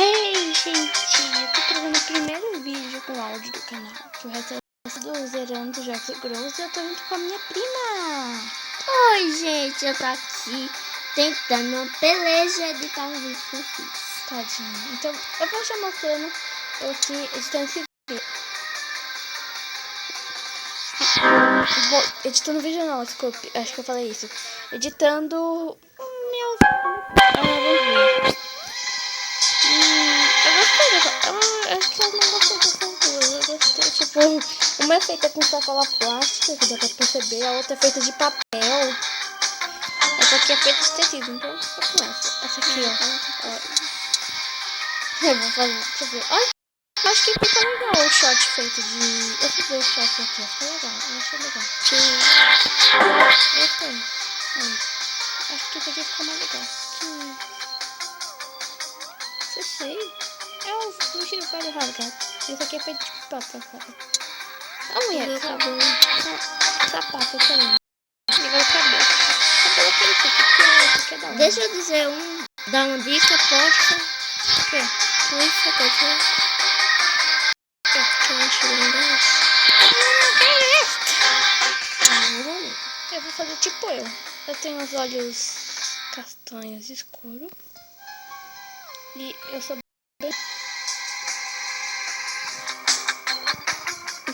Hey, gente! Eu tô gravando o primeiro vídeo com áudio do canal, que o resto é do Zerando Jogos Gross, e eu tô junto com a minha prima. Oi, gente, eu tô aqui tentando uma peleja editar um vídeo que eu fiz. Tadinha. Então, eu vou já mostrando eu aqui editando esse vídeo. Editando vídeo não, desculpe, acho que eu falei isso. Editando o meu... Eu gostei dessa... acho que eu não gostei dessas duas. Eu gostei, tipo... Uma é feita com sacola plástica, que dá pra perceber. A outra é feita de papel. Essa aqui é feita de tecido, então eu vou com essa. Essa aqui, ó. Eu vou fazer, deixa eu ver. Olha, acho que fica legal o shot feito de... Eu fiz dois shots aqui, ficou legal. Eu achei legal. Gostei. Acho que esse aqui ficou mais legal. Eu sei. É o vestido velho rasgado. Esse aqui é feito de papel, sabe? A mulher, sapato também. Agora cabelo. Cabelo é esse aqui, que é da hora. Deixa eu dizer dar uma dica, poxa. O quê? Isso, coisa. Que eu acho lindo isso. Eu vou fazer tipo eu. Eu tenho os olhos castanhos escuros. E eu sou bem...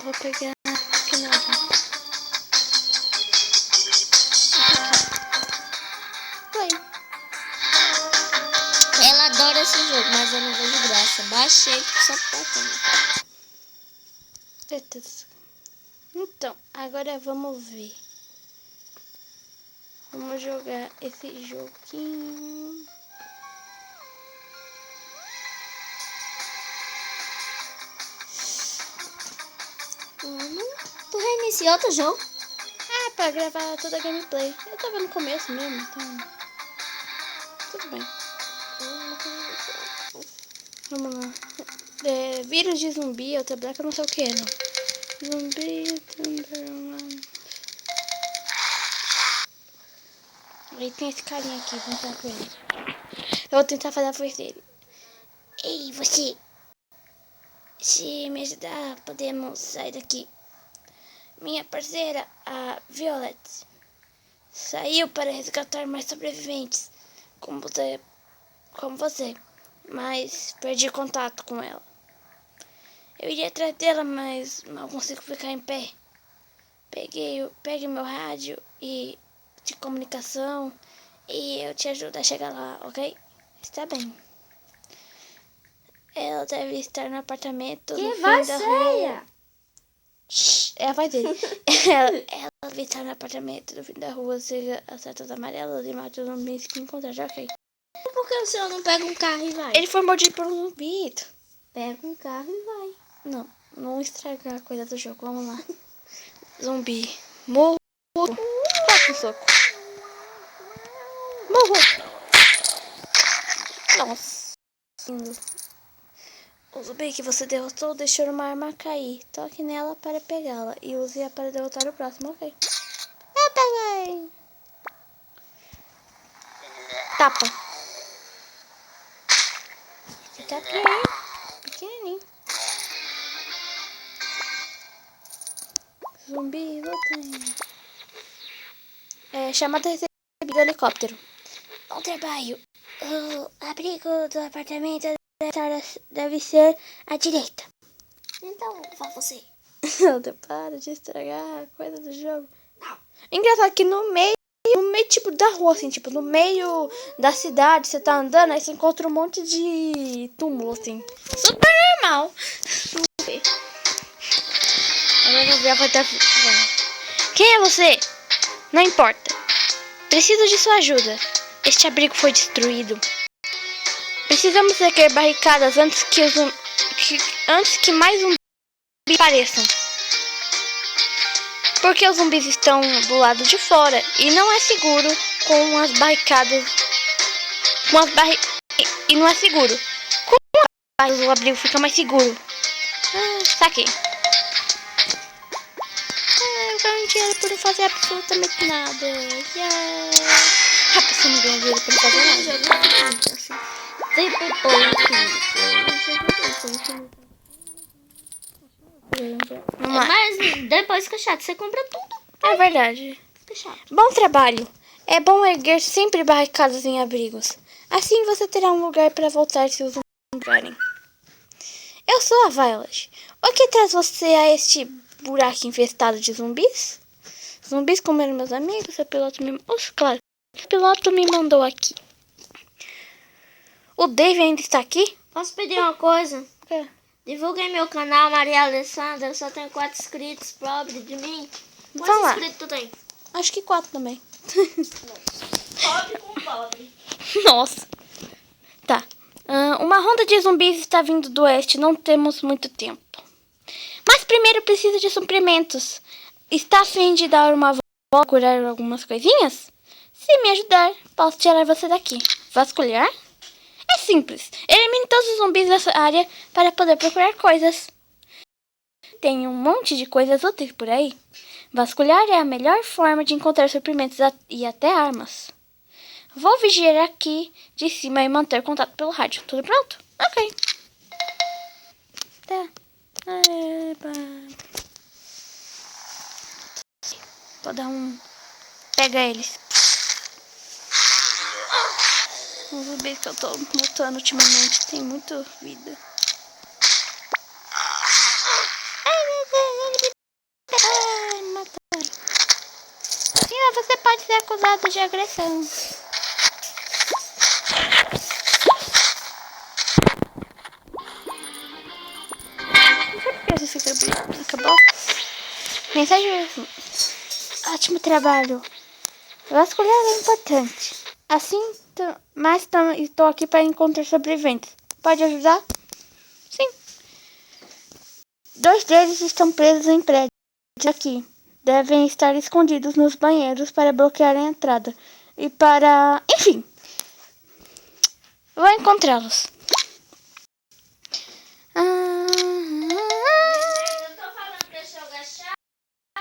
Vou pegar aqui na Play. Ela adora esse jogo, mas eu não vejo graça. Baixei só pra Então, agora vamos ver. Vamos jogar esse joguinho. Tu reiniciou outro jogo? Ah, pra gravar toda a gameplay. Eu tava no começo mesmo, então... Tudo bem. Vamos lá. Vírus de zumbi, outra black, eu não sei o que, não. Zumbi, Thunderman. Aí tem esse carinha aqui, vamos falar com ele. Eu vou tentar fazer a voz dele. Ei, você! Se me ajudar, podemos sair daqui. Minha parceira, a Violet, saiu para resgatar mais sobreviventes, como você, mas perdi contato com ela. Eu iria atrás dela, mas não consigo ficar em pé. Pegue meu rádio de comunicação e eu te ajudo a chegar lá, ok? Está bem. Ela deve estar no apartamento no fim da rua. É a voz dele. ela deve estar no apartamento no fim da rua, seja as setas amarelas e mata os zumbis que encontrar, já ok. Por que o senhor não pega um carro e vai? Ele foi mordido por um zumbi. Pega um carro e vai. Não estragar a coisa do jogo, vamos lá. Zumbi. Morro. Bate um soco. Morro. Nossa. O zumbi que você derrotou deixou uma arma cair. Toque nela para pegá-la e use-a para derrotar o próximo, ok? Eu peguei. Tapa. Você tá aqui, hein? Pequenininho. Zumbi, voltei. Chamada recebida do helicóptero. Bom trabalho. O abrigo do apartamento deve ser à direita. Então, vá você. Para de estragar a coisa do jogo. Não. Engraçado que no meio, tipo, da rua, assim, tipo, no meio da cidade, você tá andando, aí você encontra um monte de túmulo, assim. Super normal. Agora eu vou ver a vontade. Quem é você? Não importa. Preciso de sua ajuda. Este abrigo foi destruído. Precisamos requer barricadas antes que mais zumbis apareçam. Porque os zumbis estão do lado de fora e não é seguro com as barricadas. E não é seguro. Com as barricadas o abrigo fica mais seguro. Saquei. Eu ganho dinheiro por não fazer absolutamente nada. Yeah. A pessoa não ganha dinheiro por não fazer nada. Sempre põe mas depois fica chato. Você compra tudo. É verdade. Fica chato. Bom trabalho. É bom erguer sempre barricadas em abrigos. Assim você terá um lugar para voltar se os zumbis entrarem. Eu sou a Violet. O que traz você a este buraco infestado de zumbis? Zumbis comeram meus amigos, o piloto me... Oxe, claro, o piloto me mandou aqui. O Dave ainda está aqui? Posso pedir uma coisa? É. Divulguem meu canal, Maria Alessandra. Eu só tenho 4 inscritos, pobre de mim. Vamos Quantos lá. inscritos tu tem? Acho que 4 também. Pobre com pobre. Nossa. Tá. Uma ronda de zumbis está vindo do oeste. Não temos muito tempo. Mas primeiro preciso de suprimentos. Está a fim de dar uma volta, curar algumas coisinhas? Se me ajudar, posso tirar você daqui. Vasculhar? É simples. Elimine todos os zumbis dessa área para poder procurar coisas. Tem um monte de coisas úteis por aí. Vasculhar é a melhor forma de encontrar suprimentos e até armas. Vou vigiar aqui de cima e manter contato pelo rádio. Tudo pronto? Ok. Tá. Eba. Vou dar um... Pega eles. Os zumbis que eu tô lutando ultimamente tem muito vida. Ai, mataram. Sim, você pode ser acusado de agressão. Não sei por que você fica brilhando. Acabou? Mensagem. Ótimo trabalho. Vasculhar é importante. Assim, mas estou aqui para encontrar sobreviventes. Pode ajudar? Sim. 2 deles estão presos em prédios aqui. Devem estar escondidos nos banheiros para bloquear a entrada. E para... Enfim. Vou encontrá-los.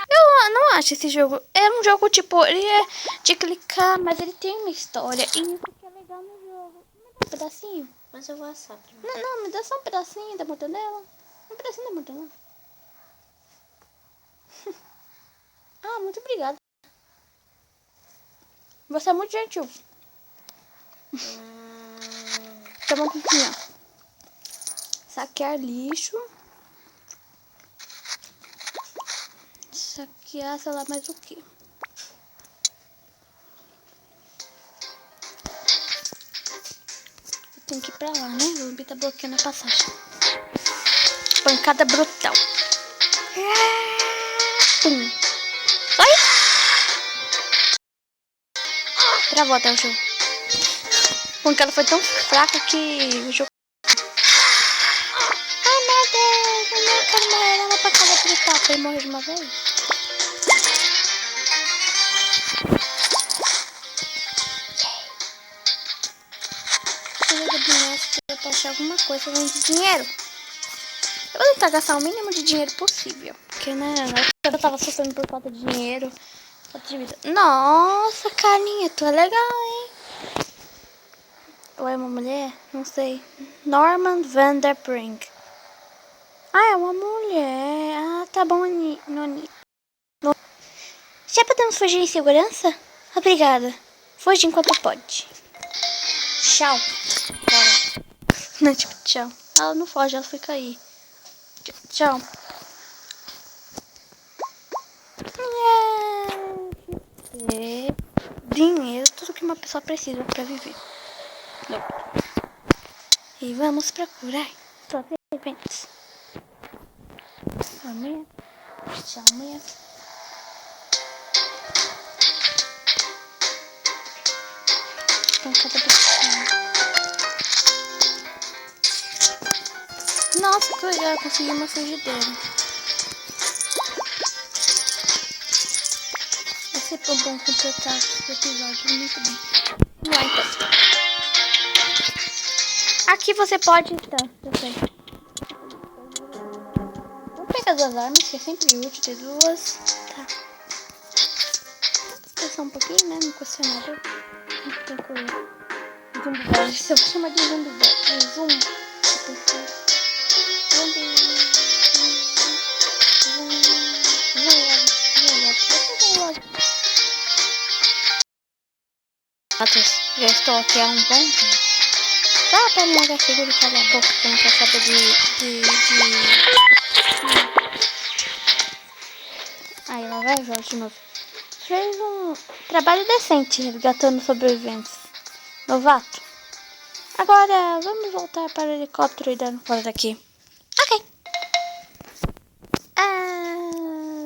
Eu não acho esse jogo. É um jogo tipo, ele é de clicar, mas ele tem uma história. E isso que é legal no jogo. Me dá um pedacinho. Mas eu vou assar primeiro. Não, me dá só um pedacinho da mortadela. Um pedacinho da mortadela. Ah, muito obrigada. Você é muito gentil. Tá bom, continuar. Saquear lixo. Saquear, sei lá mais o que. Eu tenho que ir pra lá, né? O zumbi tá bloqueando a passagem. Pancada brutal. Pum. Só isso. Travou até o jogo. A pancada foi tão fraca que o jogo... Ai, meu Deus. Eu não quero morrer. É uma pancada brutal pra ele morrer de uma vez. Eu posso achar alguma coisa além de dinheiro. Eu vou tentar gastar o mínimo de dinheiro possível. Porque, né, eu tava sofrendo por falta de dinheiro. Falta de vida. Nossa, carinha, tu é legal, hein? Ou é uma mulher? Não sei. Norman Vanderbrink. Ah, é uma mulher. Ah, tá bom, Noni. Já podemos fugir em segurança? Obrigada. Fuge enquanto pode. Tchau. Bora. Não, tipo, tchau. Ela não foge, ela fica aí. Tchau. Dinheiro, tudo que uma pessoa precisa pra viver. Não. E vamos procurar sobreviventes. Amanhã. Tchau, amanhã. Pancada brutal. Nossa, que legal, consegui uma frigideira. Vai ser bom completar esse episódio muito bem. Vamos lá, então. Aqui você pode... Tá, eu sei. Vamos pegar 2 armas, que é sempre útil ter 2. Tá. Vou só um pouquinho, né, no questionário. Não tem coisa. zumbi velho. Se eu vou chamar de zumbi velho. Zumbi. Já estou aqui há um bom tempo. Só para um lugar seguro e calar a boca, que eu não quero saber Aí lá vai Jorge de novo. Fez um trabalho decente resgatando sobreviventes. Novato. Agora vamos voltar para o helicóptero e dar fora daqui. Ok.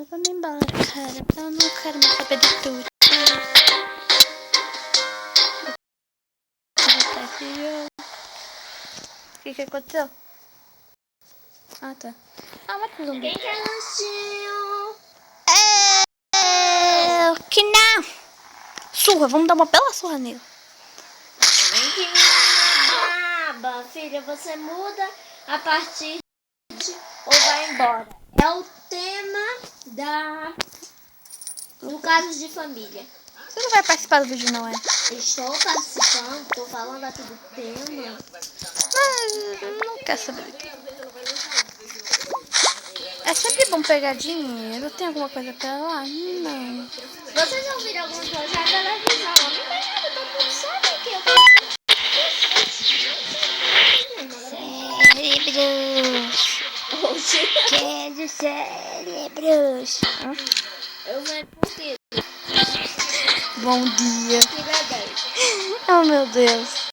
Vamos embora, cara. Eu não quero mais saber de tudo. O que aconteceu? Ah, tá. Mas que zumbi. Quem quer lanchinho? Que não. Surra, vamos dar uma bela surra nele. Que braba, filha, você muda a partir de ou vai embora. É o tema do caso de família. Você não vai participar do vídeo, não é? Estou participando, estou falando aqui do tema. Mas não quer saber. É sempre bom pegar dinheiro. Tem alguma coisa pra lá? Não. Vocês já ouviram alguma coisa da televisão? Não tem nada, todo mundo sabe que eu tô... Cérebros. Quero cérebros. Eu venho por quê? Bom dia. Tira 10. Oh, meu Deus.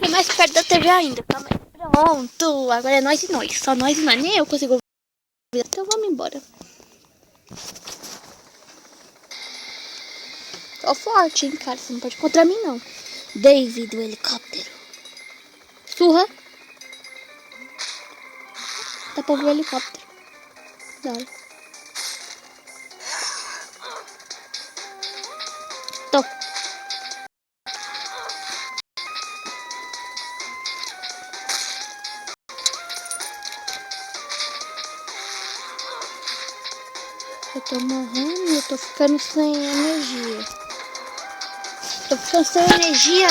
É mais perto da TV ainda. Calma aí. Pronto. Agora é nós e nós. Só nós e nós. Nem eu consigo ouvir. Então vamos embora. Tô forte, hein, cara. Você não pode contra mim, não. David, do helicóptero. Surra. Dá pra ver o helicóptero. Da hora. Tô. Eu tô morrendo, eu tô ficando sem energia. Tô ficando sem energia.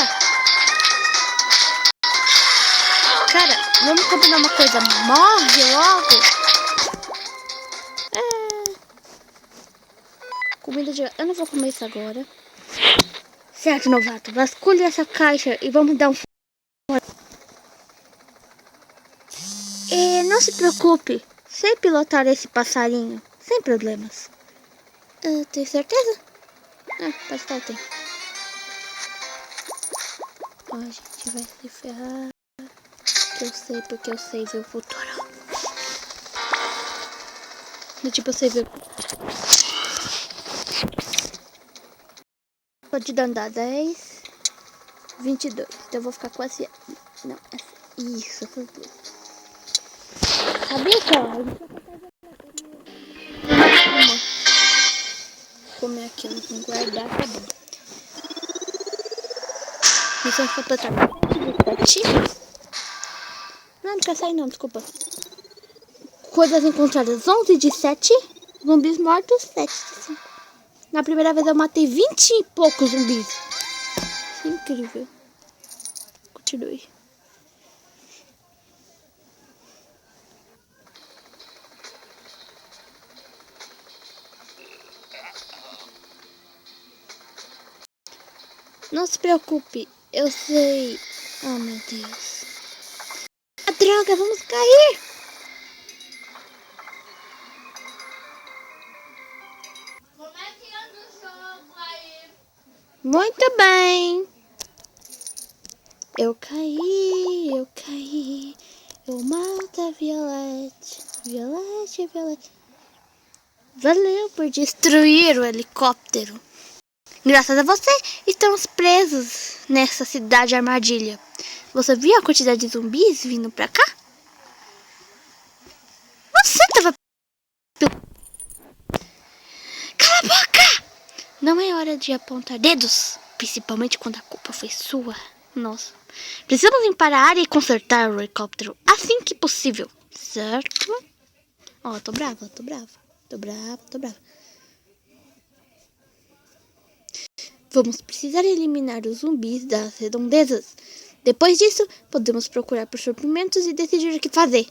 Cara, vamos combinar uma coisa. Morre logo. Comida de... Eu não vou comer isso agora. Certo, novato. Vasculhe essa caixa e vamos dar um... Não se preocupe. Sei pilotar esse passarinho. Sem problemas. Tem certeza? Parece que ela tem. A gente vai se ferrar. Eu sei porque eu sei ver o futuro. Tipo, eu sei ver. Pode dar 10, 22. Então eu vou ficar com essa. Não, essa. Isso, essas duas. Sabia, cara? Vou comer aquilo, vou guardar, tá bom. Missão completada. Não quer sair não, desculpa. Coisas encontradas 11 de 7. Zumbis mortos 7 de 5. Na primeira vez eu matei 20 e poucos zumbis. Isso é incrível. Continue. Não se preocupe, eu sei. Oh, meu Deus. A droga, vamos cair. Como é que anda o jogo aí? Muito bem. Eu caí. Eu mato a Violette. Violette. Valeu por destruir o helicóptero. Graças a você, estamos presos nessa cidade armadilha. Você viu a quantidade de zumbis vindo pra cá? Você tava... Cala a boca! Não é hora de apontar dedos, principalmente quando a culpa foi sua. Nossa. Precisamos limpar a área e consertar o helicóptero assim que possível, certo? Ó, tô brava, tô brava. Tô brava, tô brava. Vamos precisar eliminar os zumbis das redondezas. Depois disso, podemos procurar por suprimentos e decidir o que fazer.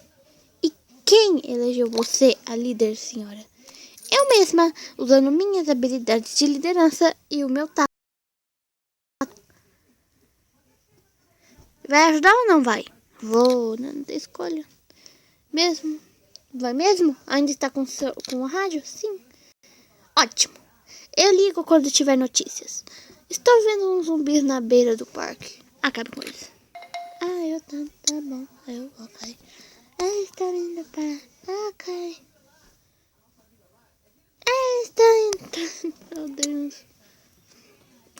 E quem elegeu você a líder, senhora? Eu mesma, usando minhas habilidades de liderança e o meu tato. Vai ajudar ou não vai? Vou, não tem escolha. Mesmo? Vai mesmo? Ainda está com o rádio? Sim. Ótimo. Eu ligo quando tiver notícias. Estou vendo uns zumbis na beira do parque. Acabe com eles. Tá bom. Ok. Está indo para... Ok. Está indo... Meu Deus.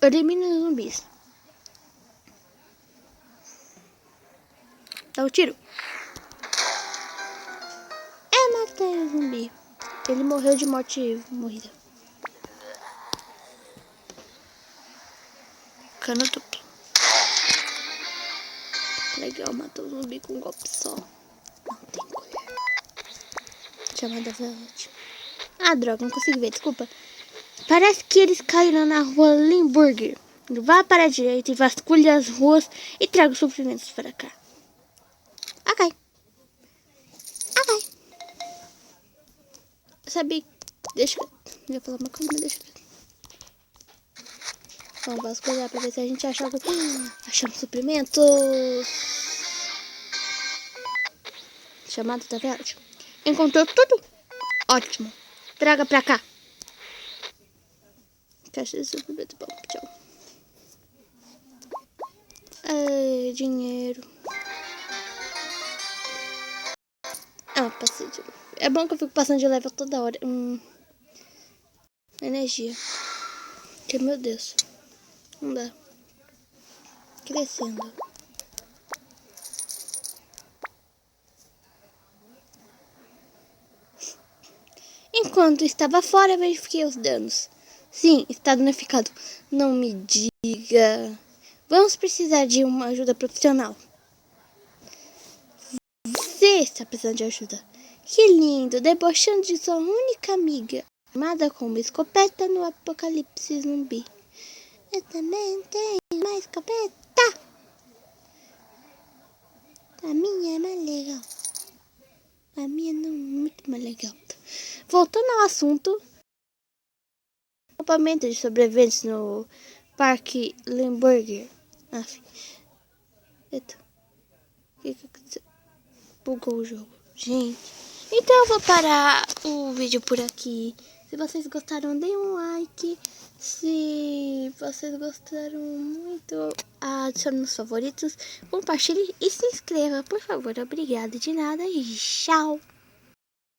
Elimina os zumbis. Dá o tiro. Matei o zumbi. Ele morreu de morte morrida. Cano duplo. Legal, matou o zumbi com um golpe só. Não tem colher. Chamada Velvet. Ah, droga, não consigo ver, desculpa. Parece que eles caíram na rua Limburger. Vá para a direita e vasculhe as ruas e traga os suprimentos para cá. Ok. Sabe, deixa eu... ia falar uma coisa, mas deixa eu... Vamos vasculhar para ver se a gente acha algo. Achamos suprimentos. Chamada da Velvet. Encontrou tudo? Ótimo. Traga pra cá. Caixa de suprimento. Bom, tchau. Dinheiro. Passei de... É bom que eu fico passando de level toda hora. Energia. Que, meu Deus. Não dá. Crescendo. Enquanto estava fora, verifiquei os danos. Sim, está danificado. Não me diga. Vamos precisar de uma ajuda profissional. Você está precisando de ajuda. Que lindo, debochando de sua única amiga, armada com uma escopeta no apocalipse zumbi. Eu também tenho uma escopeta. A minha é mais legal. A minha não é muito mais legal. Voltando ao assunto, acampamento de sobreviventes no Parque Limburger. Eita. Bugou o jogo. Gente. Então eu vou parar o vídeo por aqui. Se vocês gostaram, deem um like. Se vocês gostaram muito, adicione nos favoritos. Compartilhe e se inscreva, por favor. Obrigada de nada e tchau.